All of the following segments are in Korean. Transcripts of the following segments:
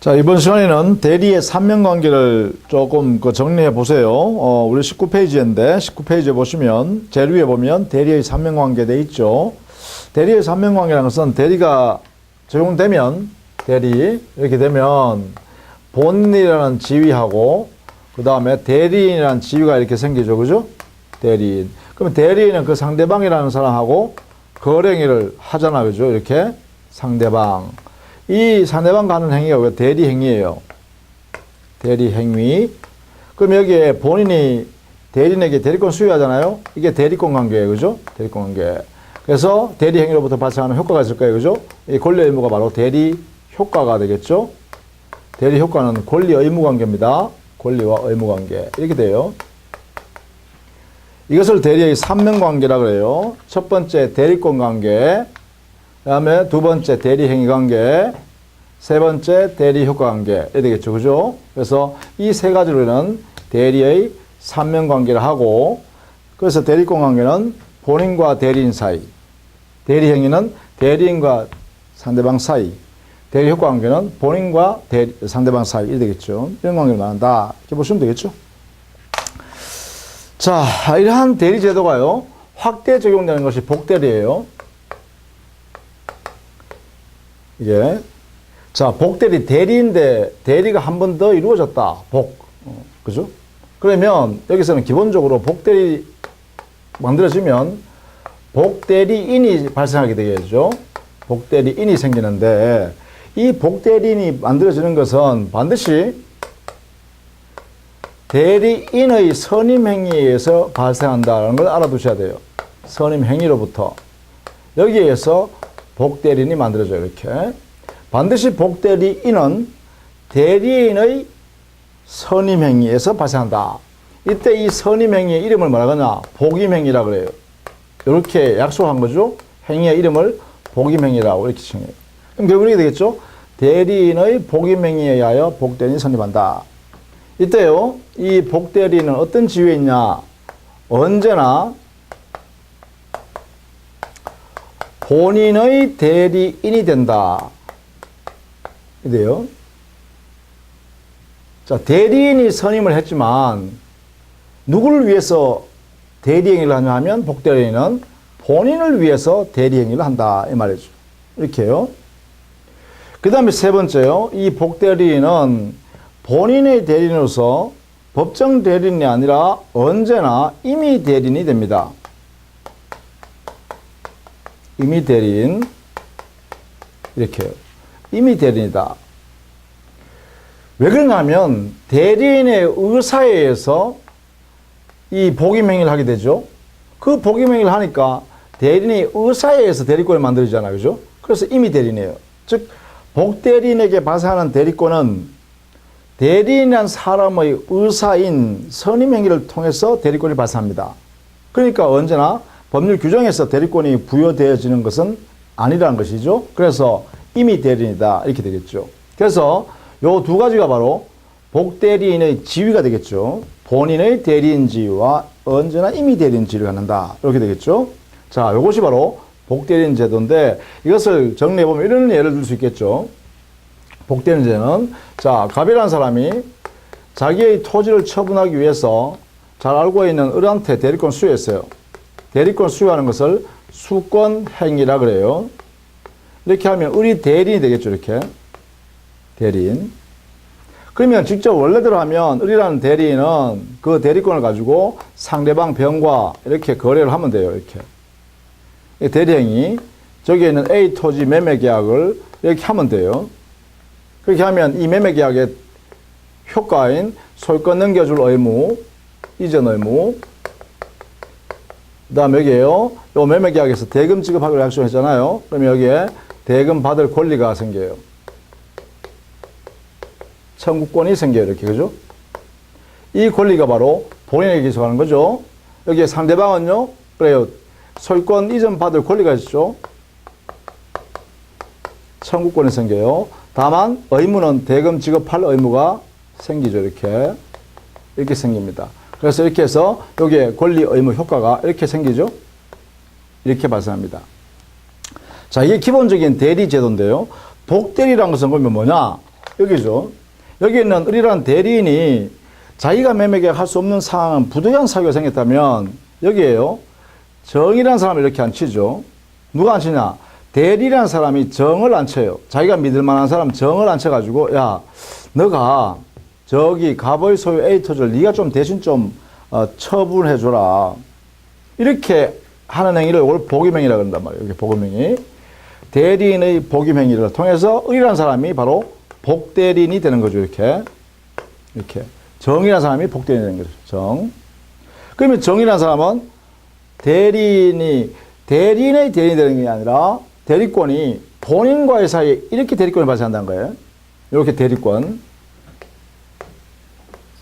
자, 이번 시간에는 대리의 삼면관계를 조금 정리해 보세요. 우리 19페이지인데 19페이지에 보시면 제일 위에 보면 대리의 삼면관계 돼 있죠. 대리의 삼면관계라는 것은 대리가 적용되면 대리 이렇게 되면 본인이라는 지위하고 그 다음에 대리인이라는 지위가 이렇게 생기죠. 그죠? 대리인. 그러면 대리인은 그 상대방이라는 사람하고 거래행위를 하잖아. 그죠? 이렇게 상대방. 이 상대방 가는 행위가 왜 대리행위예요. 대리행위. 그럼 여기에 본인이 대리인에게 대리권 수여하잖아요. 이게 대리권 관계예요. 그죠? 대리권 관계. 그래서 대리행위로부터 발생하는 효과가 있을 거예요. 그죠? 이 권리 의무가 바로 대리 효과가 되겠죠. 대리 효과는 권리 의무 관계입니다. 권리와 의무 관계. 이렇게 돼요. 이것을 대리의 삼면 관계라 그래요. 첫 번째 대리권 관계. 그 다음에 두 번째 대리행위 관계, 세 번째 대리효과 관계, 이렇게 되겠죠. 그죠? 그래서 이 세 가지로는 대리의 삼면 관계를 하고, 그래서 대리권 관계는 본인과 대리인 사이, 대리행위는 대리인과 상대방 사이, 대리효과 관계는 본인과 상대방 사이, 이렇게 되겠죠. 이런 관계를 말한다. 이렇게 보시면 되겠죠. 자, 이러한 대리제도가요, 확대 적용되는 것이 복대리예요. 이게. 자, 복대리, 대리인데, 대리가 한 번 더 이루어졌다. 그죠? 그러면, 여기서는 기본적으로 복대리 만들어지면, 복대리인이 발생하게 되겠죠? 복대리인이 생기는데, 이 복대리인이 만들어지는 것은 반드시 대리인의 선임행위에 의해서 발생한다는 걸 알아두셔야 돼요. 선임행위로부터. 여기에서 복대리인이 만들어져요. 이렇게. 반드시 복대리인은 대리인의 선임행위에서 발생한다. 이때 이 선임행위의 이름을 뭐라 하냐? 복임행위라 그래요. 이렇게 약속한 거죠. 행위의 이름을 복임행위라고 이렇게称해요. 그럼 결국 이렇게 되겠죠. 대리인의 복임행위에 의하여 복대리인이 선임한다. 이때요. 이 복대리인은 어떤 지위에 있냐? 언제나 본인의 대리인이 된다. 이래요. 자, 대리인이 선임을 했지만 누구를 위해서 대리행위를 하냐 하면 복대리인은 본인을 위해서 대리행위를 한다. 이 말이죠. 이렇게요. 그 다음에 세 번째요. 이 복대리인은 본인의 대리인으로서 법정 대리인이 아니라 언제나 임의 대리인이 됩니다. 임의 대리인. 이렇게요. 임의 대리인이다. 왜 그런가 하면 대리인의 의사에 의해서 이 복임행위를 하게 되죠. 그 복임행위를 하니까 대리인의 의사에 의해서 대리권을 만들잖아요. 그죠? 그래서 임의 대리인이에요. 즉, 복대리인에게 발생하는 대리권은 대리인이라는 사람의 의사인 선임행위를 통해서 대리권이 발생합니다. 그러니까 언제나 법률 규정에서 대리권이 부여되어지는 것은 아니라는 것이죠. 그래서 임의 대리인이다. 이렇게 되겠죠. 그래서 요 두 가지가 바로 복대리인의 지위가 되겠죠. 본인의 대리인 지위와 언제나 임의 대리인 지위를 갖는다. 이렇게 되겠죠. 자, 요것이 바로 복대리인 제도인데 이것을 정리해보면 이런 예를 들 수 있겠죠. 복대리인 제도는 자, 갑이라는 사람이 자기의 토지를 처분하기 위해서 잘 알고 있는 을한테 대리권 수여했어요. 대리권 수여하는 것을 수권행위라 그래요. 이렇게 하면 을이 대리인이 되겠죠. 이렇게. 대리인. 그러면 직접 원래대로 하면 을이라는 대리인은 그 대리권을 가지고 상대방 병과 이렇게 거래를 하면 돼요. 이렇게. 대리행위. 저기에 있는 A 토지 매매 계약을 이렇게 하면 돼요. 그렇게 하면 이 매매 계약의 효과인 소유권 넘겨줄 의무, 이전 의무, 그 다음 여기에요. 요 매매 계약에서 대금 지급하기로 약속했잖아요. 그럼 여기에 대금 받을 권리가 생겨요. 청구권이 생겨요. 이렇게. 그죠? 이 권리가 바로 본인에게 기속하는 거죠. 여기에 상대방은요. 그래요. 소유권 이전 받을 권리가 있죠. 청구권이 생겨요. 다만 의무는 대금 지급할 의무가 생기죠. 이렇게. 이렇게 생깁니다. 그래서 이렇게 해서 여기에 권리 의무 효과가 이렇게 생기죠. 이렇게 발생합니다. 자, 이게 기본적인 대리 제도인데요. 복대리라는 것은 그러면 뭐냐? 여기죠. 여기 있는 을이라는 대리인이 자기가 매매계약 할 수 없는 상황은 부득이한 사유가 생겼다면 여기에요. 정이라는 사람을 이렇게 안 치죠. 누가 안 치냐? 대리라는 사람이 정을 안 쳐요. 자기가 믿을 만한 사람 정을 안 쳐가지고 야 너가 저기 갑의 소유 A 토지를 네가 좀 대신 좀 처분해줘라. 이렇게 하는 행위를 이걸 복임행위라고 그런단 말이에요. 이게 복임행위. 대리인의 복임행위를 통해서 을이라는 사람이 바로 복대리인이 되는 거죠. 이렇게. 정이라는 사람이 복대리인이 되는 거죠. 정. 그러면 정이라는 사람은 대리인의 대리인이 되는 게 아니라 대리권이 본인과의 사이에 이렇게 대리권이 발생한다는 거예요. 이렇게 대리권.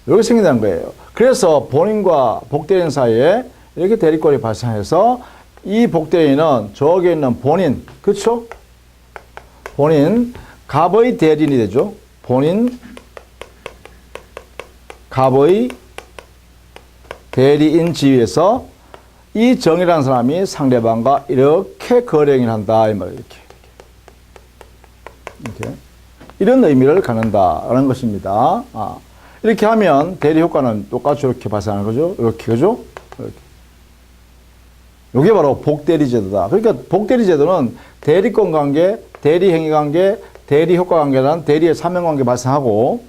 이렇게 생긴다는 거예요. 그래서 본인과 복대리인 사이에 이렇게 대리권이 발생해서 이 복대리인은 저기에 있는 본인, 그렇죠? 본인, 갑의 대리인이 되죠. 본인, 갑의 대리인 지위에서 이 정이라는 사람이 상대방과 이렇게 거래행위를 한다. 이 말이에요. 이렇게. 이런 의미를 갖는다라는 것입니다. 이렇게 하면 대리 효과는 똑같이 이렇게 발생하는 거죠. 이렇게, 그죠? 이렇게. 이게 바로 복대리 제도다. 그러니까 복대리 제도는 대리권 관계, 대리 행위 관계, 대리 효과 관계라는 대리의 사명 관계 발생하고,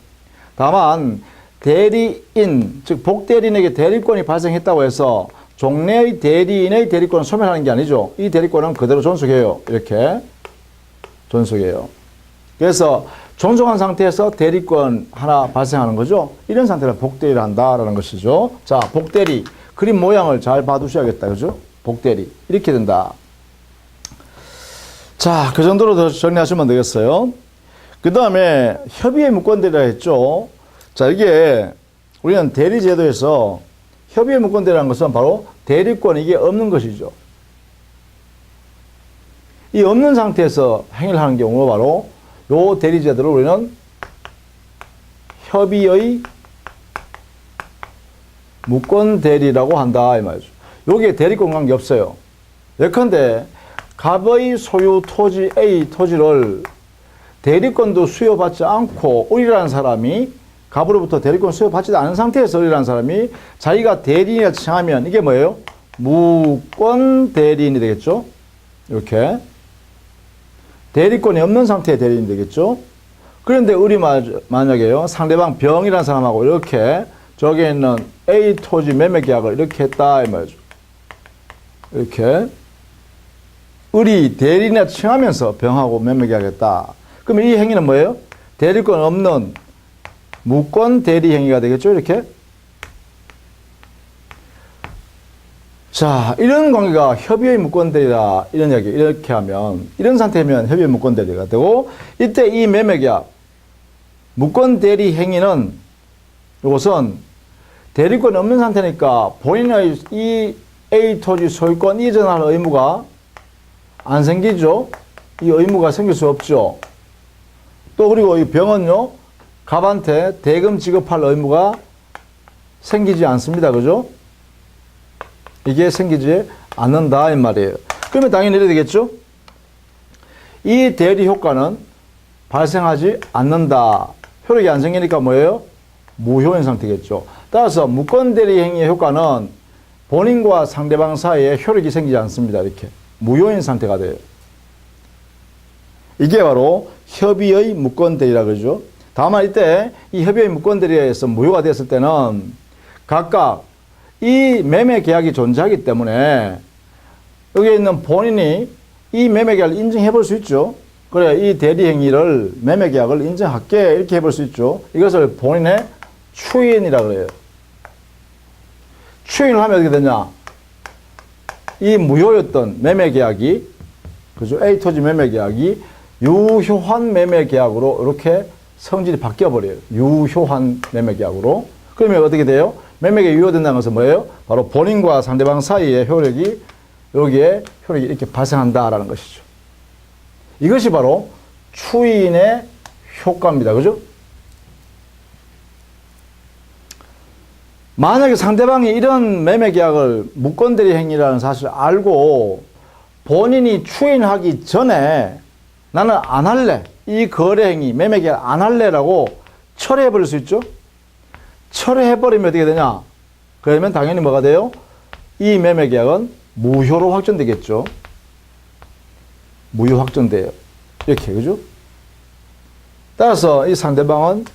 다만 대리인, 즉 복대리인에게 대리권이 발생했다고 해서 종래의 대리인의 대리권을 소멸하는 게 아니죠. 이 대리권은 그대로 존속해요. 이렇게 존속해요. 그래서 존속한 상태에서 대리권 하나 발생하는 거죠. 이런 상태를 복대리를 한다라는 것이죠. 자, 복대리 그림 모양을 잘 봐두셔야겠다. 그죠? 복대리 이렇게 된다. 자, 그 정도로 더 정리하시면 되겠어요. 그 다음에 협의의 무권대리라 했죠. 자, 이게 우리는 대리제도에서 협의의 무권대리라는 것은 바로 대리권 이게 없는 것이죠. 이 없는 상태에서 행위를 하는 경우 바로 요 대리제도를 우리는 협의의 무권대리라고 한다 이 말이죠. 여기에 대리권 관계 없어요. 예컨대 갑의 소유 토지 A 토지를 대리권도 수여받지 않고 을이라는 사람이 갑으로부터 대리권 수여받지도 않은 상태에서 을이라는 사람이 자기가 대리인이라 칭하면 이게 뭐예요? 무권 대리인이 되겠죠? 이렇게. 대리권이 없는 상태의 대리인이 되겠죠? 그런데 을이 만약에요, 상대방 병이라는 사람하고 이렇게 저기에 있는 A 토지 매매 계약을 이렇게 했다, 이 말이죠. 이렇게. 을이 대리인이라 칭하면서 병하고 매매 계약했다. 그러면 이 행위는 뭐예요? 대리권 없는 무권 대리 행위가 되겠죠, 이렇게. 자, 이런 관계가 협의의 무권대리다. 이런 이야기, 이렇게 하면, 이런 상태면 협의의 무권대리가 되고, 이때 이 매매계약, 무권대리 행위는, 이것은 대리권이 없는 상태니까 본인의 이 A 토지 소유권 이전할 의무가 안 생기죠? 이 의무가 생길 수 없죠. 또 그리고 이 병은요, 갑한테 대금 지급할 의무가 생기지 않습니다. 그죠? 이게 생기지 않는다 이 말이에요. 그러면 당연히 이래야 되겠죠? 이 대리 효과는 발생하지 않는다. 효력이 안 생기니까 뭐예요? 무효인 상태겠죠. 따라서 무권 대리 행위의 효과는 본인과 상대방 사이에 효력이 생기지 않습니다. 이렇게 무효인 상태가 돼요. 이게 바로 협의의 무권 대리라 그러죠. 다만 이때 이 협의의 무권 대리에서 무효가 됐을 때는 각각 이 매매 계약이 존재하기 때문에 여기에 있는 본인이 이 매매 계약을 인정해 볼 수 있죠. 그래, 이 대리 행위를 매매 계약을 인정할게 이렇게 해볼 수 있죠. 이것을 본인의 추인이라 그래요. 추인을 하면 어떻게 되냐? 이 무효였던 매매 계약이, 그죠? A 토지 매매 계약이 유효한 매매 계약으로 이렇게 성질이 바뀌어 버려요. 유효한 매매 계약으로. 그러면 어떻게 돼요? 매매가 유효된다는 것은 뭐예요? 바로 본인과 상대방 사이의 효력이 여기에 효력이 이렇게 발생한다라는 것이죠. 이것이 바로 추인의 효과입니다. 그죠? 만약에 상대방이 이런 매매 계약을 무권대리 행위라는 사실을 알고 본인이 추인하기 전에 나는 안 할래. 이 거래 행위, 매매 계약 안 할래라고 철회해 버릴 수 있죠. 철회해 버리면 어떻게 되냐? 그러면 당연히 뭐가 돼요? 이 매매 계약은 무효로 확정되겠죠. 무효 확정돼요. 이렇게, 그죠? 따라서 이 상대방은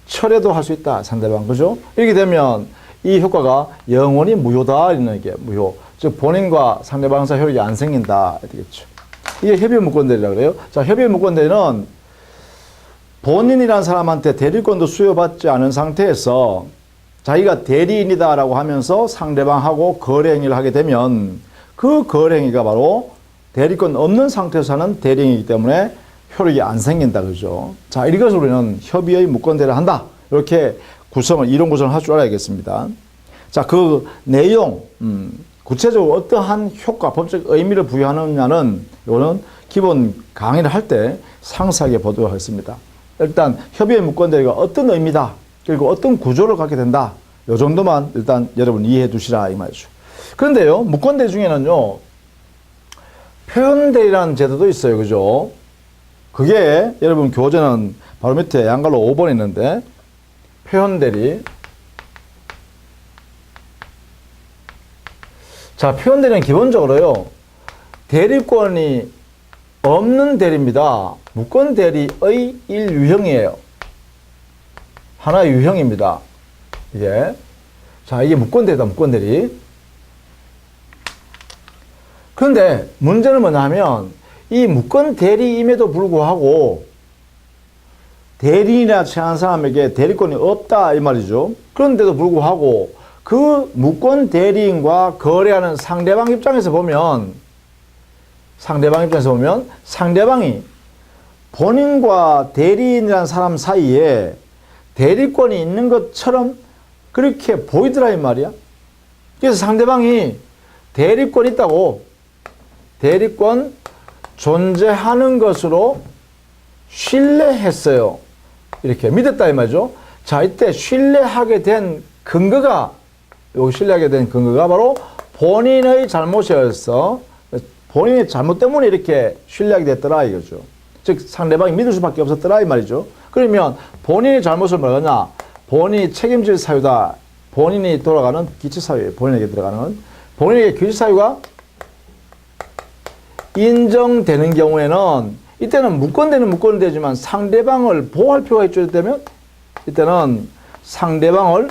철회도 할 수 있다. 상대방, 그죠? 이렇게 되면 이 효과가 영원히 무효다. 이런 게 무효. 즉, 본인과 상대방 사이 효력이 안 생긴다. 되겠죠. 이게 협의 무권대리라고 그래요. 자, 협의 무권대리는 본인이라는 사람한테 대리권도 수여받지 않은 상태에서 자기가 대리인이다라고 하면서 상대방하고 거래 행위를 하게 되면 그 거래 행위가 바로 대리권 없는 상태에서 하는 대리행위이기 때문에 효력이 안 생긴다. 그죠? 자, 이것을 우리는 협의의 무권대리를 한다. 이렇게 이론 구성을 할 줄 알아야겠습니다. 자, 그 내용, 구체적으로 어떠한 효과, 법적 의미를 부여하느냐는 이거는 기본 강의를 할 때 상세하게 보도록 하겠습니다. 일단 협의의 무권대리가 어떤 의미다, 그리고 어떤 구조를 갖게 된다. 이 정도만 일단 여러분 이해해 두시라 이 말이죠. 그런데요, 무권대리 중에는요, 표현대리라는 제도도 있어요. 그죠? 그게 여러분 교재는 바로 밑에 양갈로 5번 있는데, 표현대리. 자, 표현대리는 기본적으로요, 대리권이 없는 대리입니다. 무권대리의 일유형이에요. 하나의 유형입니다. 이게. 자, 이게 무권대리다, 무권대리. 그런데 문제는 뭐냐 하면, 이 무권대리임에도 불구하고 대리인이나 취한 사람에게 대리권이 없다 이 말이죠. 그런데도 불구하고 그 무권대리인과 거래하는 상대방 입장에서 보면 상대방이 본인과 대리인이라는 사람 사이에 대리권이 있는 것처럼 그렇게 보이더라 이 말이야. 그래서 상대방이 대리권 있다고, 대리권 존재하는 것으로 신뢰했어요. 이렇게 믿었다 이 말이죠. 자, 이때 신뢰하게 된 근거가 바로 본인의 잘못이었어. 본인의 잘못 때문에 이렇게 신뢰하게 됐더라 이거죠. 즉 상대방이 믿을 수밖에 없었더라 이 말이죠. 그러면 본인의 잘못을 뭐냐? 본인이 책임질 사유다. 본인이 돌아가는 기초사유예요. 본인에게 들어가는. 본인에게 기초사유가 인정되는 경우에는 이때는 무권대지만 상대방을 보호할 필요가 있죠. 이때는 상대방을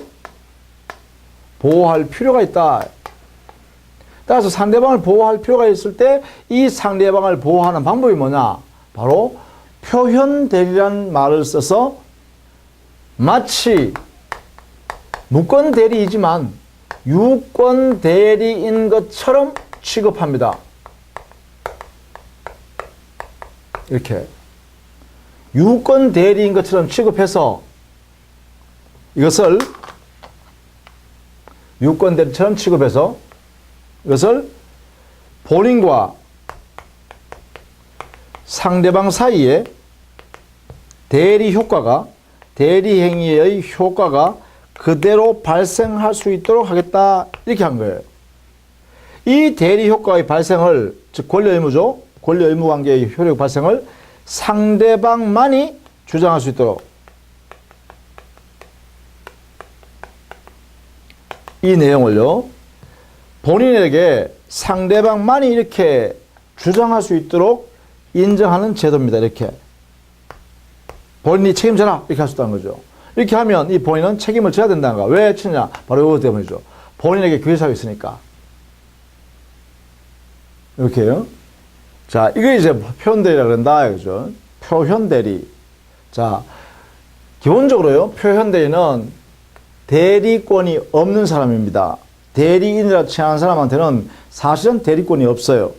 보호할 필요가 있다. 따라서 상대방을 보호할 필요가 있을 때 이 상대방을 보호하는 방법이 뭐냐? 바로 표현대리라는 말을 써서 마치 무권대리이지만 유권대리인 것처럼 취급합니다. 이렇게 유권대리인 것처럼 취급해서 이것을 유권대리처럼 취급해서 이것을 본인과 상대방 사이에 대리행위의 효과가 그대로 발생할 수 있도록 하겠다 이렇게 한 거예요. 이 대리 효과의 발생을, 즉 권리의무죠. 권리의무 관계의 효력 발생을 상대방만이 주장할 수 있도록 이 내용을요, 본인에게 상대방만이 이렇게 주장할 수 있도록 인정하는 제도입니다. 이렇게 본인이 책임져라 이렇게 할 수 있다는 거죠. 이렇게 하면 이 본인은 책임을 져야 된다는 거. 왜 치느냐? 바로 이거 때문이죠. 본인에게 기회사가 있으니까. 이렇게요. 자, 이게 이제 표현대리라고 그런다. 그죠? 표현대리. 자, 기본적으로요, 표현대리는 대리권이 없는 사람입니다. 대리인이라 취하는 사람한테는 사실은 대리권이 없어요.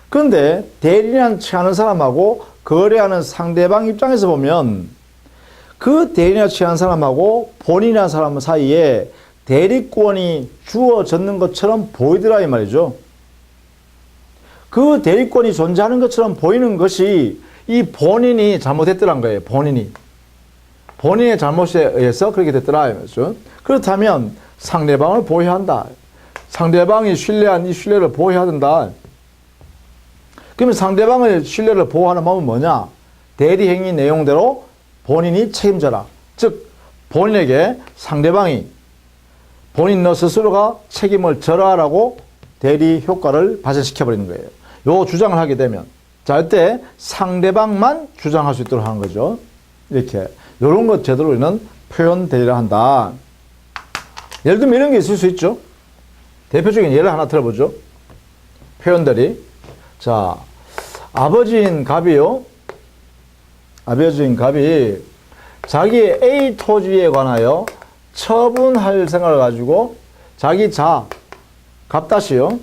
그런데 대리인이라 취하는 사람하고 거래하는 상대방 입장에서 보면 그 대리인이라 취하는 사람하고 본인이라는 사람 사이에 대리권이 주어졌는 것처럼 보이더라 이 말이죠. 그 대리권이 존재하는 것처럼 보이는 것이 이 본인이 잘못했더란 거예요. 본인의 잘못에 의해서 그렇게 됐더라. 이거죠. 그렇다면 상대방을 보호해야 한다. 상대방이 신뢰한 이 신뢰를 보호해야 된다. 그러면 상대방의 신뢰를 보호하는 방법은 뭐냐? 대리행위 내용대로 본인이 책임져라. 즉 본인에게 상대방이 본인 너 스스로가 책임을 져라라고 대리 효과를 발생시켜버리는 거예요. 요 주장을 하게 되면 자 이때 상대방만 주장할 수 있도록 하는 거죠. 이렇게 요런 것 제대로 우리는 표현 대리라 한다. 예를 들면 이런 게 있을 수 있죠. 대표적인 예를 하나 들어보죠. 표현 대리. 자 아버지인 갑이요. 아버지인 갑이 자기 A 토지에 관하여 처분할 생각을 가지고 자기 자 갑다시요.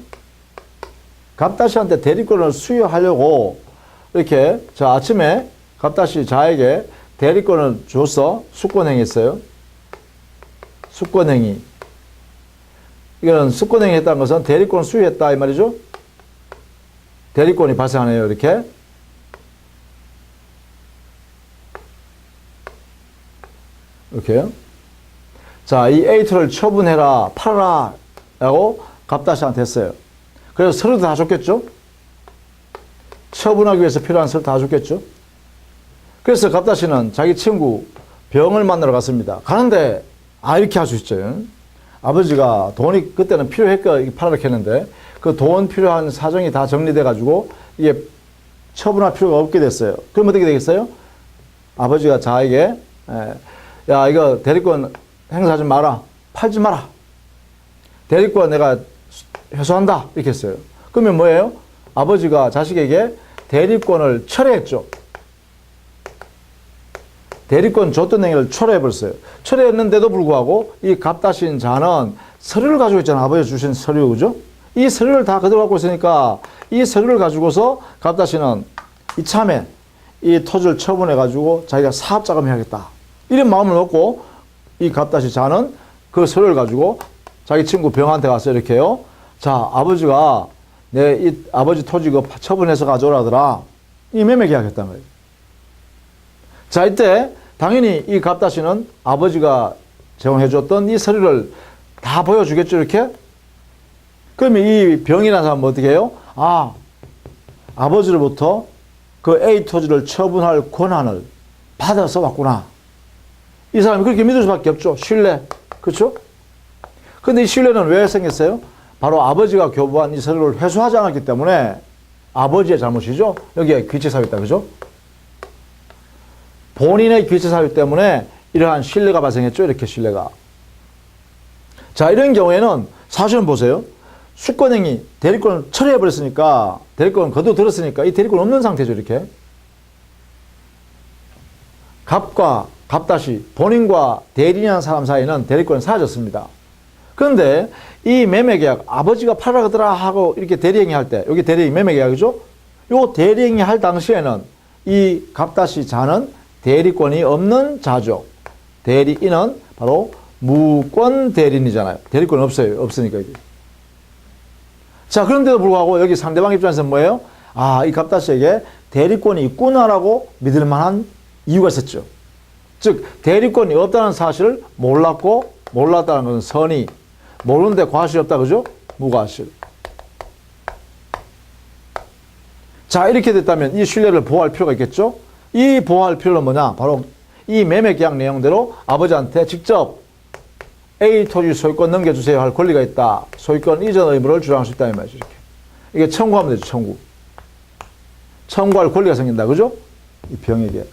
갑다시한테 대리권을 수여하려고 이렇게 자 아침에 갑다시 자에게 대리권을 줘서 수권행위했어요. 수권행위. 이거는 수권행위 했다는 것은 대리권을 수여했다 이 말이죠. 대리권이 발생하네요. 이렇게. 이렇게요. 자, 이 A2를 처분해라, 팔아라 라고 갑다시한테 했어요. 그래서 서류도 다 줬겠죠? 처분하기 위해서 필요한 서류 다 줬겠죠? 그래서 갑다시는 자기 친구 병을 만나러 갔습니다. 가는데, 이렇게 할 수 있죠. 아버지가 돈이 그때는 필요했고, 팔아라 했는데, 그 돈 필요한 사정이 다 정리돼가지고, 이게 처분할 필요가 없게 됐어요. 그럼 어떻게 되겠어요? 아버지가 자에게, 야, 이거 대리권 행사하지 마라. 팔지 마라. 대리권 내가 회수한다. 이렇게 했어요. 그러면 뭐예요? 아버지가 자식에게 대리권을 철회했죠. 대리권 줬던 행위를 철회해버렸어요. 철회했는데도 불구하고 이 갑다신 자는 서류를 가지고 있잖아. 아버지가 주신 서류, 그죠? 이 서류를 다 그대로 갖고 있으니까 이 서류를 가지고서 갑다신은 이참에 이 토지를 처분해가지고 자기가 사업자금 해야겠다. 이런 마음을 먹고 이 갑다시 자는 그 서류를 가지고 자기 친구 병한테 가서 이렇게요. 자, 아버지가 내 이 아버지 토지 그 처분해서 가져오라더라. 이 매매 계약했단 말이에요. 자, 이때 당연히 이 갑다시는 아버지가 제공해줬던 이 서류를 다 보여주겠죠, 이렇게? 그러면 이 병이라는 사람은 어떻게 해요? 아버지로부터 그 A 토지를 처분할 권한을 받아서 왔구나. 이 사람이 그렇게 믿을 수밖에 없죠. 신뢰. 그렇죠? 근데 이 신뢰는 왜 생겼어요? 바로 아버지가 교부한 이 서류를 회수하지 않았기 때문에 아버지의 잘못이죠. 여기에 귀체사유다. 그죠? 본인의 귀체사유 때문에 이러한 신뢰가 발생했죠. 이렇게 신뢰가. 자, 이런 경우에는 사실은 보세요. 수권행위, 대리권을 처리해버렸으니까, 대리권을 거둬들었으니까 이 대리권 없는 상태죠. 이렇게. 갑다시 본인과 대리인이라는 사람 사이는 대리권이 사라졌습니다. 그런데 이 매매계약 아버지가 팔아라 그러더라 하고 이렇게 대리행위 할 때 여기 대리행위 매매계약이죠. 요 대리행위 할 당시에는 이 갑다시 자는 대리권이 없는 자죠. 대리인은 바로 무권 대리인이잖아요. 대리권이 없어요. 없으니까 이게. 자, 그런데도 불구하고 여기 상대방 입장에서는 뭐예요? 이 갑다시에게 대리권이 있구나라고 믿을 만한 이유가 있었죠. 즉 대리권이 없다는 사실을 몰랐고 몰랐다는 것은 선의, 모르는데 과실이 없다. 그죠? 무과실. 자, 이렇게 됐다면 이 신뢰를 보호할 필요가 있겠죠? 이 보호할 필요는 뭐냐? 바로 이 매매계약 내용대로 아버지한테 직접 A 토지 소유권 넘겨주세요 할 권리가 있다. 소유권 이전 의무를 주장할 수 있다. 이 말이죠. 이렇게. 이게 청구하면 되죠. 청구. 청구할 권리가 생긴다. 그죠? 이 병에게.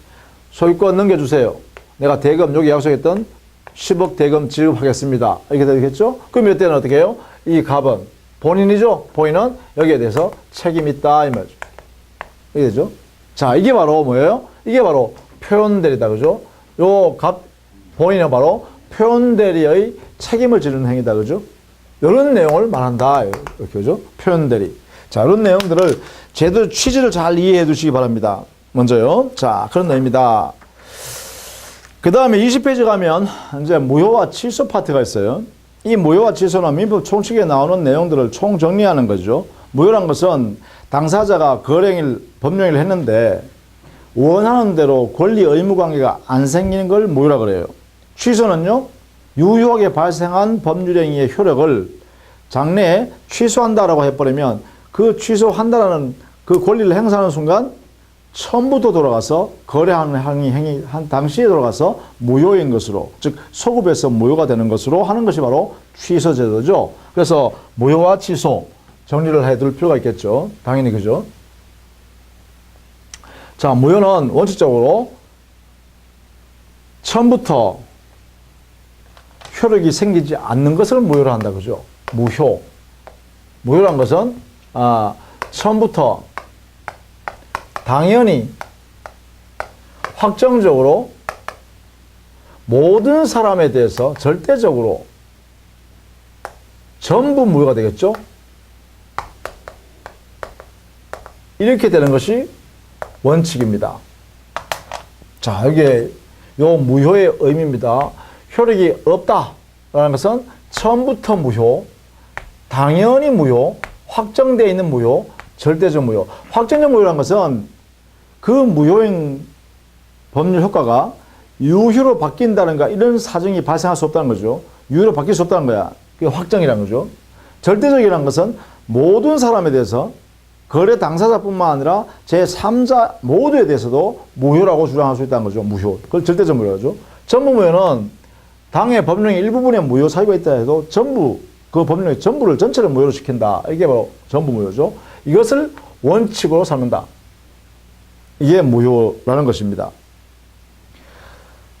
소유권 넘겨주세요. 내가 대금, 여기 약속했던 10억 대금 지급하겠습니다. 이렇게 되겠죠? 그럼 이때는 어떻게 해요? 이 갑은 본인이죠? 본인은 여기에 대해서 책임이 있다. 이 말이죠. 이게 되죠? 자, 이게 바로 뭐예요? 이게 바로 표현대리다. 그죠? 요 갑, 본인은 바로 표현대리의 책임을 지는 행위다. 그죠? 이런 내용을 말한다. 이렇게, 그죠? 표현대리. 자, 이런 내용들을 제대로 취지를 잘 이해해 두시기 바랍니다. 먼저요. 자, 그런 내용입니다. 그 다음에 20페이지 가면 이제 무효와 취소 파트가 있어요. 이 무효와 취소는 민법 총칙에 나오는 내용들을 총정리하는 거죠. 무효란 것은 당사자가 거래행위를, 법령행위를 했는데 원하는 대로 권리 의무 관계가 안 생기는 걸 무효라 그래요. 취소는요, 유효하게 발생한 법률행위의 효력을 장래에 취소한다라고 해버리면 그 취소한다라는 그 권리를 행사하는 순간 처음부터 돌아가서 거래하는 행위 한 당시에 돌아가서 무효인 것으로, 즉 소급에서 무효가 되는 것으로 하는 것이 바로 취소제도죠. 그래서 무효와 취소 정리를 해둘 필요가 있겠죠. 당연히 그죠. 자, 무효는 원칙적으로 처음부터 효력이 생기지 않는 것을 무효로 한다 그죠. 무효. 무효란 것은 처음부터 당연히 확정적으로 모든 사람에 대해서 절대적으로 전부 무효가 되겠죠. 이렇게 되는 것이 원칙입니다. 자, 여기에 요 무효의 의미입니다. 효력이 없다라는 것은 처음부터 무효, 당연히 무효, 확정되어 있는 무효, 절대적 무효. 확정적 무효라는 것은 그 무효인 법률 효과가 유효로 바뀐다든가 이런 사정이 발생할 수 없다는 거죠. 유효로 바뀔 수 없다는 거야. 그게 확정이라는 거죠. 절대적이라는 것은 모든 사람에 대해서 거래 당사자뿐만 아니라 제3자 모두에 대해서도 무효라고 주장할 수 있다는 거죠. 무효. 그걸 절대적 무효죠. 전부 무효는 당의 법령의 일부분에 무효 사유가 있다 해도 전부, 그 법령의 전부를 전체를 무효로 시킨다. 이게 바로 전부 무효죠. 이것을 원칙으로 삼는다. 이게 무효라는 것입니다.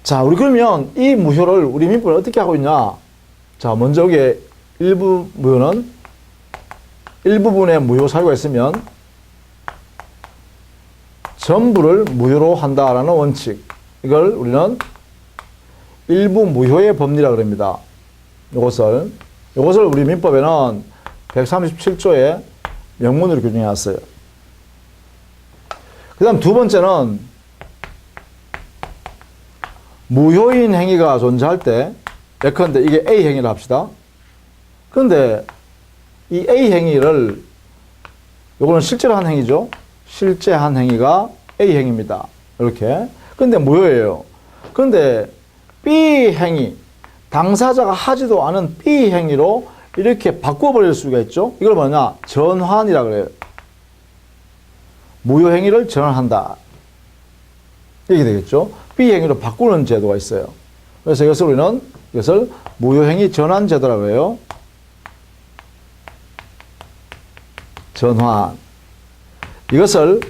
자, 우리 그러면 이 무효를 우리 민법은 어떻게 하고 있냐? 자, 먼저 여기에 일부 무효는 일부분의 무효 사유가 있으면 전부를 무효로 한다라는 원칙. 이걸 우리는 일부 무효의 법리라고 합니다. 이것을 우리 민법에는 137조에 명문으로 규정해 놨어요. 그 다음 두 번째는 무효인 행위가 존재할 때, 예컨대 이게 A 행위를 합시다. 그런데 이 A 행위를, 요거는 실제로 한 행위죠. 실제 한 행위가 A 행위입니다. 이렇게. 근데 무효예요. 그런데 B 행위, 당사자가 하지도 않은 B 행위로 이렇게 바꿔버릴 수가 있죠. 이걸 뭐냐? 전환이라고 그래요. 무효 행위를 전환한다. 이렇게 되겠죠. B 행위로 바꾸는 제도가 있어요. 그래서 우리는 이것을 무효 행위 전환 제도라고 해요. 전환. 이것을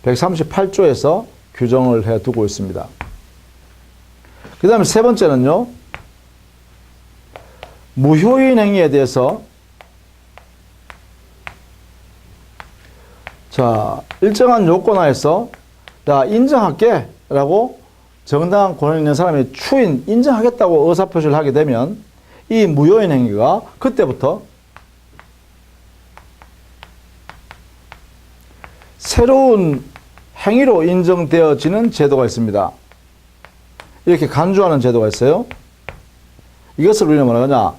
138조에서 규정을 해 두고 있습니다. 그 다음에 세 번째는요, 무효인 행위에 대해서 자, 일정한 요건 하에서 야, 인정할게 라고 정당한 권한 있는 사람이 추인, 인정하겠다고 의사표시를 하게 되면 이 무효인 행위가 그때부터 새로운 행위로 인정되어지는 제도가 있습니다. 이렇게 간주하는 제도가 있어요. 이것을 우리는 뭐라 하냐?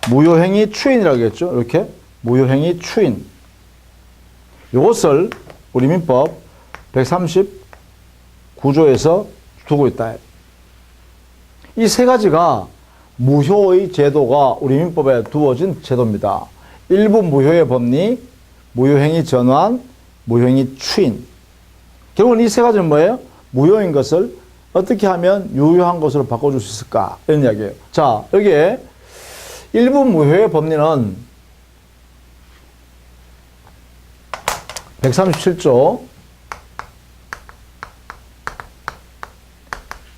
무효행위 추인이라고 하겠죠. 이렇게 무효행위 추인. 이것을 우리 민법 139조에서 두고 있다. 이 세 가지가 무효의 제도가 우리 민법에 두어진 제도입니다. 일부 무효의 법리, 무효행위 전환, 무효행위 추인. 결국은 이 세 가지는 뭐예요? 무효인 것을 어떻게 하면 유효한 것으로 바꿔줄 수 있을까? 이런 이야기예요. 자, 여기에 일부 무효의 법리는 137조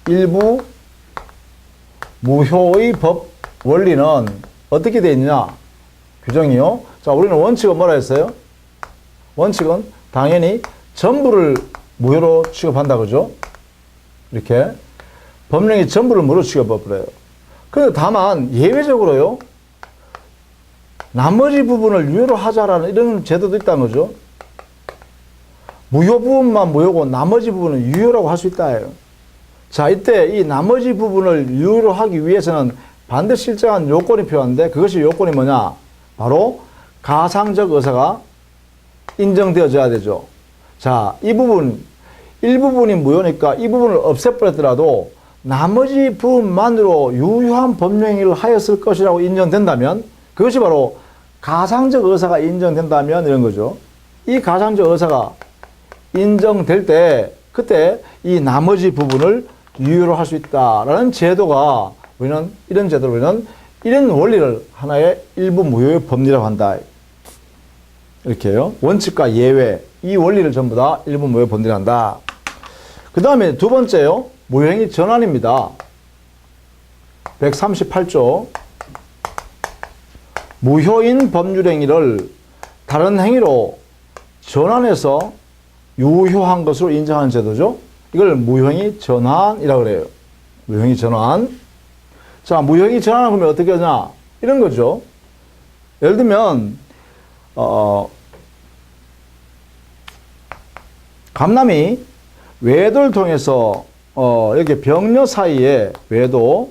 일부 무효의 법 원리는 어떻게 되어 있느냐? 규정이요. 자, 우리는 원칙은 뭐라 했어요? 원칙은 당연히 전부를 무효로 취급한다, 그죠? 이렇게. 법령이 전부를 무효로 취급해버려요. 그런데 다만, 예외적으로요, 나머지 부분을 유효로 하자라는 이런 제도도 있다는 거죠. 무효 부분만 무효고 나머지 부분은 유효라고 할 수 있다 해요. 자, 이때 이 나머지 부분을 유효로 하기 위해서는 반드시 일정한 요건이 필요한데 그것이 요건이 뭐냐? 바로 가상적 의사가 인정되어져야 되죠. 자, 이 부분, 일부분이 무효니까 이 부분을 없애버렸더라도 나머지 부분만으로 유효한 법령행위를 하였을 것이라고 인정된다면 그것이 바로 가상적 의사가 인정된다면 이런 거죠. 이 가상적 의사가 인정될 때 그때 이 나머지 부분을 유효로 할 수 있다라는 제도가 우리는 이런 제도를 우리는 이런 원리를 하나의 일부 무효의 법리라고 한다. 이렇게요. 원칙과 예외 이 원리를 전부 다 일부 무효의 법리라고 한다. 그 다음에 두 번째요. 무효행위 전환입니다. 138조 무효인 법률행위를 다른 행위로 전환해서 유효한 것으로 인정하는 제도죠. 이걸 무효행위 전환이라고 그래요. 무효행위 전환. 자, 무효행위 전환을 그러면 어떻게 하냐? 이런 거죠. 예를 들면 감남이 외도를 통해서 이렇게 병녀 사이에 외도,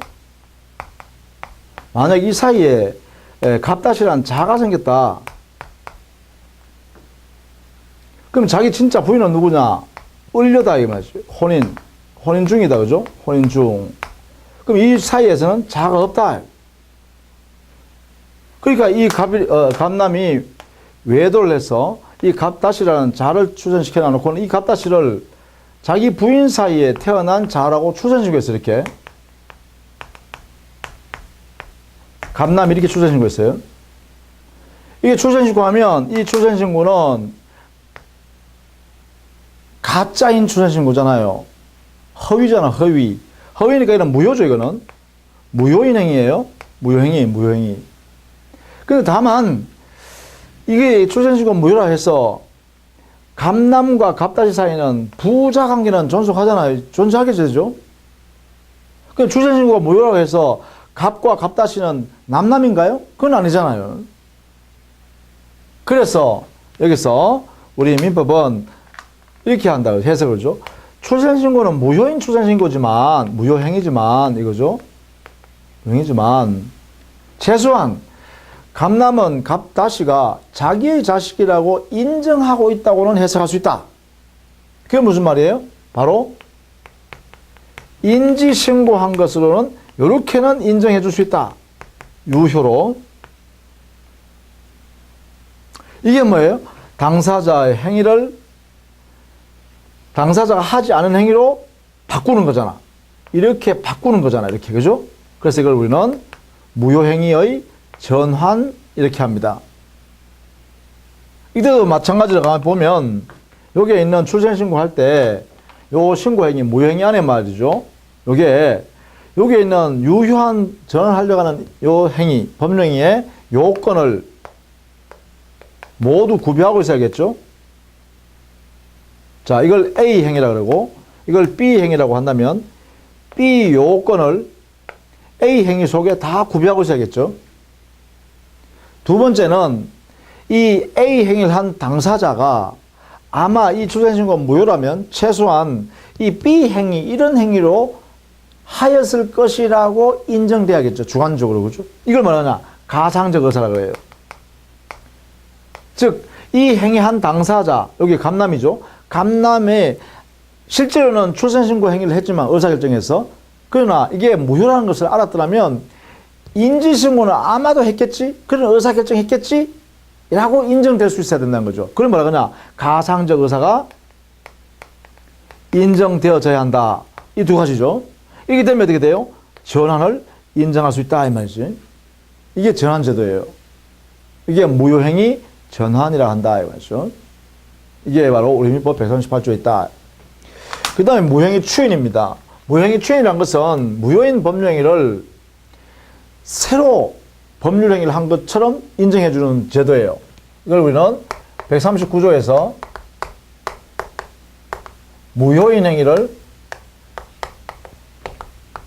만약 이 사이에 갑다시라는 자가 생겼다. 그럼 자기 진짜 부인은 누구냐? 을려다 이 말이죠. 혼인 중이다, 그죠? 혼인 중. 그럼 이 사이에서는 자가 없다. 그러니까 이 갑남이 외도를 해서 이 갑다시라는 자를 출생시켜 놔놓고는 이 갑다시를 자기 부인 사이에 태어난 자라고 출생신고했어. 이렇게 갑남이 이렇게 출생신고했어요. 이게 출생신고하면 이 출생신고는 가짜인 출생신고잖아요. 허위잖아, 허위. 허위니까 이건 무효죠, 이거는. 무효인 행위예요. 무효행위, 무효행위. 근데 다만 이게 출생신고 무효라 해서 갑남과 갑다시 사이는 부자 관계는 존속하잖아요. 존재하게 되죠. 그 출생신고가 무효라고 해서 갑과 갑다시는 남남인가요? 그건 아니잖아요. 그래서 여기서 우리 민법은 이렇게 한다 해석을 줘. 출생신고는 무효인 출생신고지만 무효행위지만 이거죠. 무효행위지만 최소한 갑남은 갑다시가 자기의 자식이라고 인정하고 있다고는 해석할 수 있다. 그게 무슨 말이에요? 바로 인지신고한 것으로는 이렇게는 인정해 줄 수 있다. 유효로. 이게 뭐예요? 당사자의 행위를 당사자가 하지 않은 행위로 바꾸는 거잖아. 이렇게 바꾸는 거잖아. 이렇게. 그죠? 그래서 이걸 우리는 무효행위의 전환 이렇게 합니다. 이때도 마찬가지로 가만 보면 여기에 있는 출생신고할 때 요 신고행위 무효행위 안에 말이죠. 여기에 있는 유효한 전환하려고 하는 요 행위, 법령행위의 요건을 모두 구비하고 있어야겠죠. 자, 이걸 A 행위라고 그러고 이걸 B 행위라고 한다면 B 요건을 A 행위 속에 다 구비하고 있어야겠죠. 두 번째는 이 A 행위를 한 당사자가 아마 이 출생신고가 무효라면 최소한 이 B 행위, 이런 행위로 하였을 것이라고 인정돼야겠죠. 주관적으로. 그죠? 이걸 뭐라냐? 가상적 의사라고 해요. 즉, 이 행위한 당사자, 여기 갑남이죠. 갑남의 실제로는 출생신고 행위를 했지만 의사결정에서, 그러나 이게 무효라는 것을 알았더라면 인지신고는 아마도 했겠지? 그런 의사결정 했겠지? 라고 인정될 수 있어야 된다는 거죠. 그럼 뭐라 그러냐? 가상적 의사가 인정되어져야 한다. 이 두 가지죠. 이렇게 되면 어떻게 돼요? 전환을 인정할 수 있다 이 말이지. 이게 전환제도예요. 이게 무효행위 전환이라 한다 이 말이죠. 이게 바로 우리 민법 138조에 있다. 그 다음에 무효행위 추인입니다. 무효행위 추인이라는 것은 무효인 법률행위를 새로 법률행위를 한 것처럼 인정해주는 제도예요. 이걸 우리는 139조에서 무효인 행위를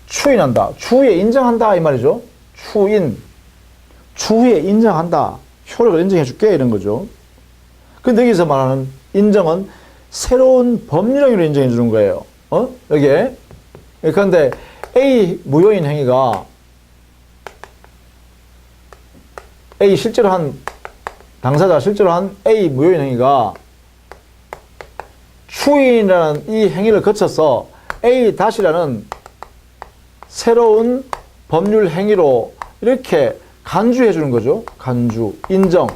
추인한다. 추후에 인정한다 이 말이죠. 추후에 인정한다. 효력을 인정해줄게 이런 거죠. 근데 여기서 말하는 인정은 새로운 법률행위로 인정해주는 거예요. 여기에. 그런데 A 무효인 행위가 A 실제로 한 당사자가 실제로 한 A 무효인 행위가 추인이라는 이 행위를 거쳐서 A 다시라는 새로운 법률 행위로 이렇게 간주해 주는 거죠. 간주, 인정.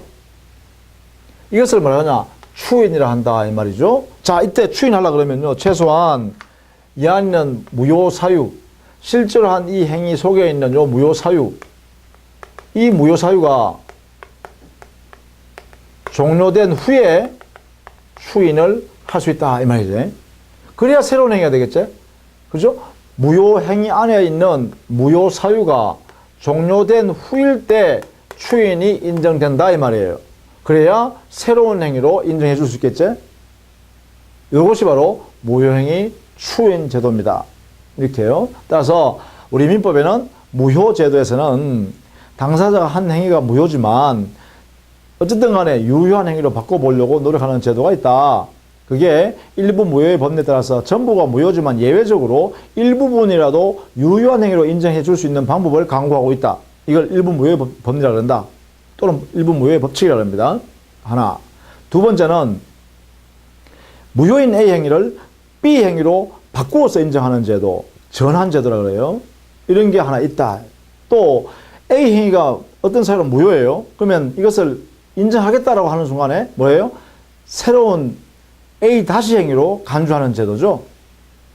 이것을 뭐라 하냐? 추인이라 한다 이 말이죠. 자, 이때 추인하려 그러면요, 최소한 이 안에 있는 무효사유, 실제로 한 이 행위 속에 있는 요 무효사유, 이 무효사유가 종료된 후에 추인을 할 수 있다 이 말이죠. 그래야 새로운 행위가 되겠죠. 그죠? 무효행위 안에 있는 무효사유가 종료된 후일 때 추인이 인정된다 이 말이에요. 그래야 새로운 행위로 인정해 줄 수 있겠죠. 이것이 바로 무효행위 추인 제도입니다. 이렇게요. 따라서 우리 민법에는 무효제도에서는 당사자가 한 행위가 무효지만 어쨌든 간에 유효한 행위로 바꿔보려고 노력하는 제도가 있다. 그게 일부 무효의 법리에 따라서 전부가 무효지만 예외적으로 일부분이라도 유효한 행위로 인정해 줄 수 있는 방법을 강구하고 있다. 이걸 일부 무효의 법리라고 한다. 또는 일부 무효의 법칙이라고 합니다. 하나. 두 번째는 무효인 A 행위를 B 행위로 바꾸어서 인정하는 제도, 전환 제도라고 그래요. 이런 게 하나 있다. 또 A 행위가 어떤 사유로 무효예요. 그러면 이것을 인정하겠다라고 하는 순간에 뭐예요? 새로운 A 다시 행위로 간주하는 제도죠.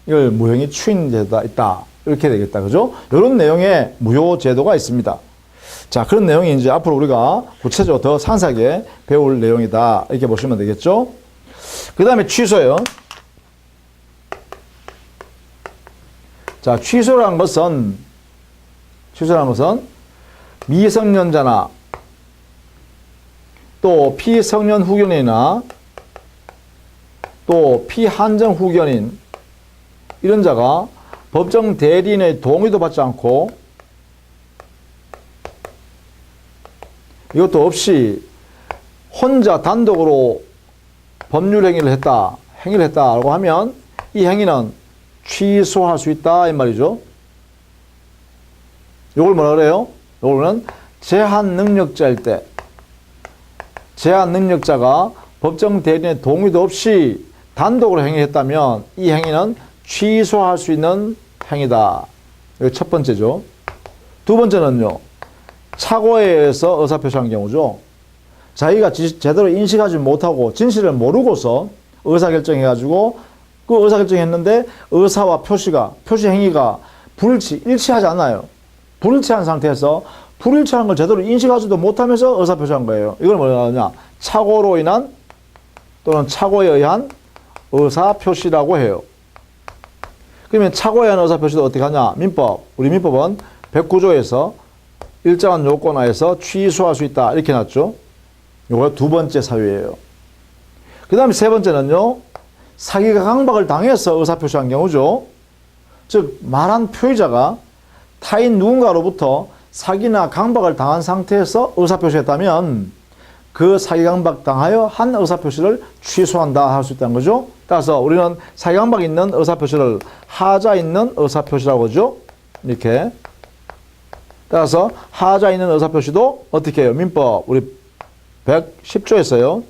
이걸 무효행위 추인 제도가 있다. 이렇게 되겠다. 그죠? 이런 내용의 무효 제도가 있습니다. 자, 그런 내용이 이제 앞으로 우리가 구체적으로 더 상세하게 배울 내용이다. 이렇게 보시면 되겠죠? 그 다음에 취소요. 자, 취소라는 것은 미성년자나 또 피성년 후견인이나 또 피한정 후견인 이런 자가 법정 대리인의 동의도 받지 않고 이것도 없이 혼자 단독으로 법률 행위를 했다라고 하면 이 행위는 취소할 수 있다 이 말이죠. 이걸 뭐라 그래요? 이거는 제한 능력자일 때 제한 능력자가 법정 대리인의 동의도 없이 단독으로 행위했다면 이 행위는 취소할 수 있는 행위다. 이게 첫 번째죠. 두 번째는요. 착오에 의해서 의사표시한 경우죠. 자기가 제대로 인식하지 못하고 진실을 모르고서 의사결정해가지고 그 의사결정했는데 의사와 표시 행위가 일치하지 않아요. 불일치한 상태에서 불일치한 걸 제대로 인식하지도 못하면서 의사표시한 거예요. 이걸 뭐라 하냐? 착오로 인한 또는 착오에 의한 의사표시라고 해요. 그러면 착오에 의한 의사표시도 어떻게 하냐? 우리 민법은 109조에서 일정한 요건 하에서 취소할 수 있다. 이렇게 놨죠. 이거 두 번째 사유예요. 그 다음에 세 번째는요. 사기가 강박을 당해서 의사표시한 경우죠. 즉 말한 표의자가 타인 누군가로부터 사기나 강박을 당한 상태에서 의사표시했다면 그 사기 강박 당하여 한 의사표시를 취소한다 할 수 있다는 거죠. 따라서 우리는 사기 강박이 있는 의사표시를 하자 있는 의사표시라고 하죠. 이렇게. 따라서 하자 있는 의사표시도 어떻게 해요? 민법 우리 110조에서요.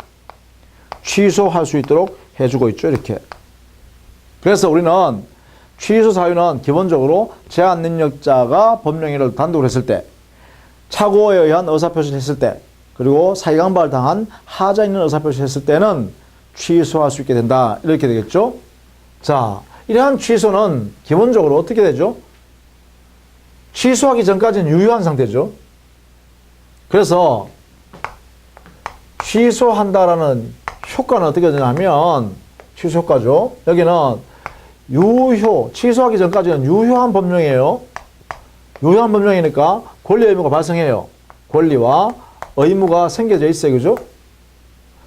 취소할 수 있도록 해주고 있죠. 이렇게. 그래서 우리는 취소 사유는 기본적으로 제한 능력자가 법령행위를 단독으로 했을 때, 착오에 의한 의사표시를 했을 때, 그리고 사기 강박을 당한 하자 있는 의사표시를 했을 때는 취소할 수 있게 된다. 이렇게 되겠죠. 자, 이러한 취소는 기본적으로 어떻게 되죠? 취소하기 전까지는 유효한 상태죠. 그래서 취소한다라는 효과는 어떻게 되냐면 취소 효과죠. 여기는 취소하기 전까지는 유효한 법령이에요. 유효한 법령이니까 권리 의무가 발생해요. 권리와 의무가 생겨져 있어요. 그죠?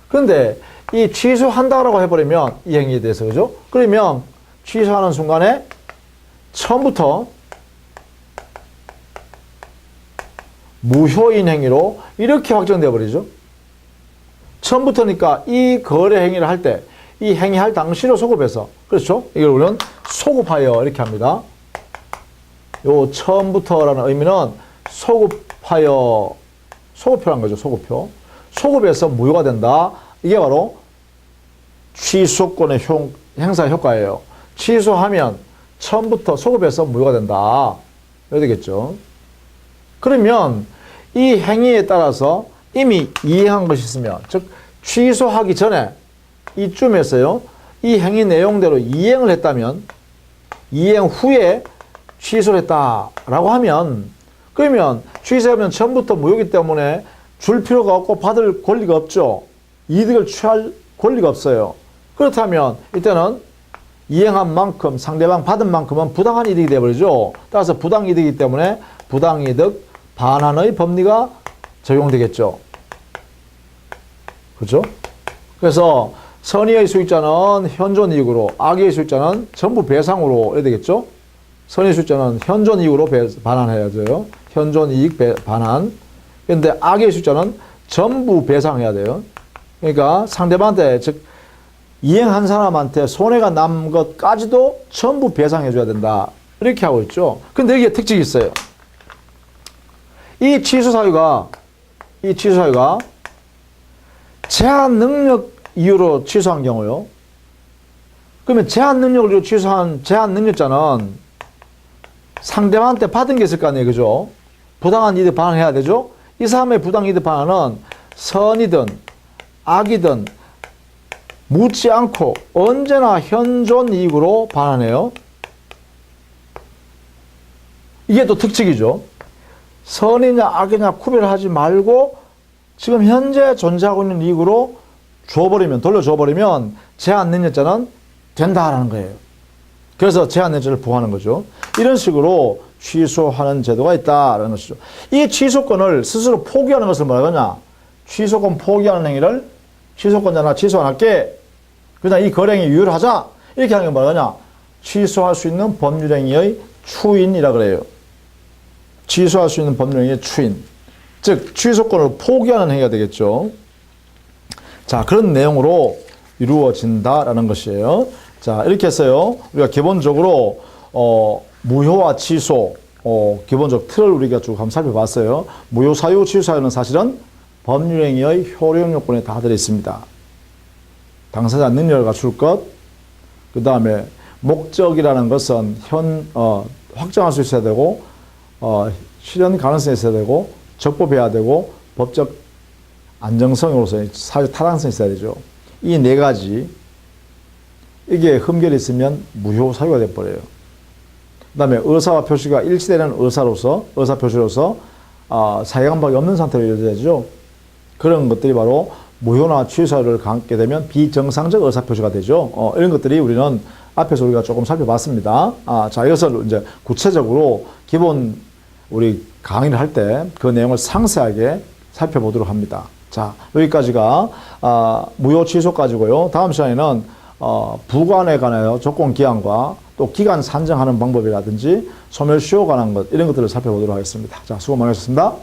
그런데 이 취소한다라고 해버리면 이 행위에 대해서 그죠? 그러면 취소하는 순간에 처음부터 무효인 행위로 이렇게 확정되어 버리죠. 처음부터니까 이 거래 행위를 할 때, 이 행위할 당시로 소급해서, 그렇죠? 이걸 우리는 소급하여 이렇게 합니다. 요 처음부터라는 의미는 소급표란 거죠. 소급표. 소급해서 무효가 된다. 이게 바로 취소권의 행사 효과예요. 취소하면 처음부터 소급해서 무효가 된다. 이렇게 되겠죠. 그러면 이 행위에 따라서 이미 이행한 것이 있으면, 즉 취소하기 전에 이쯤에서요, 이 행위 내용대로 이행을 했다면, 이행 후에 취소를 했다라고 하면, 그러면 취소하면 처음부터 무효이기 때문에 줄 필요가 없고 받을 권리가 없죠. 이득을 취할 권리가 없어요. 그렇다면 이때는 이행한 만큼, 상대방 받은 만큼은 부당한 이득이 되어버리죠. 따라서 부당이득이기 때문에 부당이득 반환의 법리가 적용되겠죠. 그렇죠? 그래서 선의의 수익자는 현존이익으로, 악의의 수익자는 전부 배상으로 해야 되겠죠? 선의의 수익자는 현존이익으로 반환해야 돼요. 현존이익 반환. 그런데 악의의 수익자는 전부 배상해야 돼요. 그러니까 상대방한테, 즉 이행한 사람한테 손해가 남 것까지도 전부 배상해줘야 된다. 이렇게 하고 있죠. 근데 이게 특징이 있어요. 이 취소 사유가 제한 능력 이유로 취소한 경우요. 그러면 제한 능력을 이유로 취소한 제한 능력자는 상대방한테 받은 게 있을 거 아니에요. 그죠? 부당한 이득 반환해야 되죠? 이 사람의 부당 이득 반환은 선이든 악이든 묻지 않고 언제나 현존 이익으로 반환해요. 이게 또 특징이죠. 선이냐 악이냐 구별하지 말고 지금 현재 존재하고 있는 이익으로 돌려줘버리면 제한 능력자는 된다라는 거예요. 그래서 제한 능력자를 부과하는 거죠. 이런 식으로 취소하는 제도가 있다라는 것이죠. 이 취소권을 스스로 포기하는 것을 뭐라 하냐? 취소권 포기하는 행위를 취소권자나 취소 안 할게. 그냥 이 거래행위 유효하자. 이렇게 하는 게 뭐라 하냐? 취소할 수 있는 법률행위의 추인이라 그래요. 취소할 수 있는 법률행위의 추인. 즉 취소권을 포기하는 행위가 되겠죠. 자, 그런 내용으로 이루어진다라는 것이에요. 자, 이렇게 해서요, 우리가 기본적으로 무효와 취소, 기본적 틀을 우리가 쭉 한번 살펴봤어요. 무효 사유, 취소 사유는 사실은 법률행위의 효력 요건에 다 들어 있습니다. 당사자 능력을 갖출 것, 그 다음에 목적이라는 것은 확정할 수 있어야 되고, 실현 가능성이 있어야 되고, 적법해야 되고, 법적 안정성으로서 사유 타당성이 있어야 되죠. 이 네 가지, 이게 흠결이 있으면 무효 사유가 되어버려요. 그 다음에 의사와 표시가 일치되는 의사 표시로서 사유강박이 없는 상태로 이루어져야죠. 그런 것들이 바로 무효나 취소를 갖게 되면 비정상적 의사 표시가 되죠. 이런 것들이 우리는 앞에서 우리가 조금 살펴봤습니다. 자, 이것을 이제 구체적으로 기본 우리 강의를 할 때 그 내용을 상세하게 살펴보도록 합니다. 자, 여기까지가 무효 취소 가지고요. 다음 시간에는 부관에 관하여 조건 기한과 또 기간 산정하는 방법이라든지 소멸시효 관한 것, 이런 것들을 살펴보도록 하겠습니다. 자, 수고 많으셨습니다.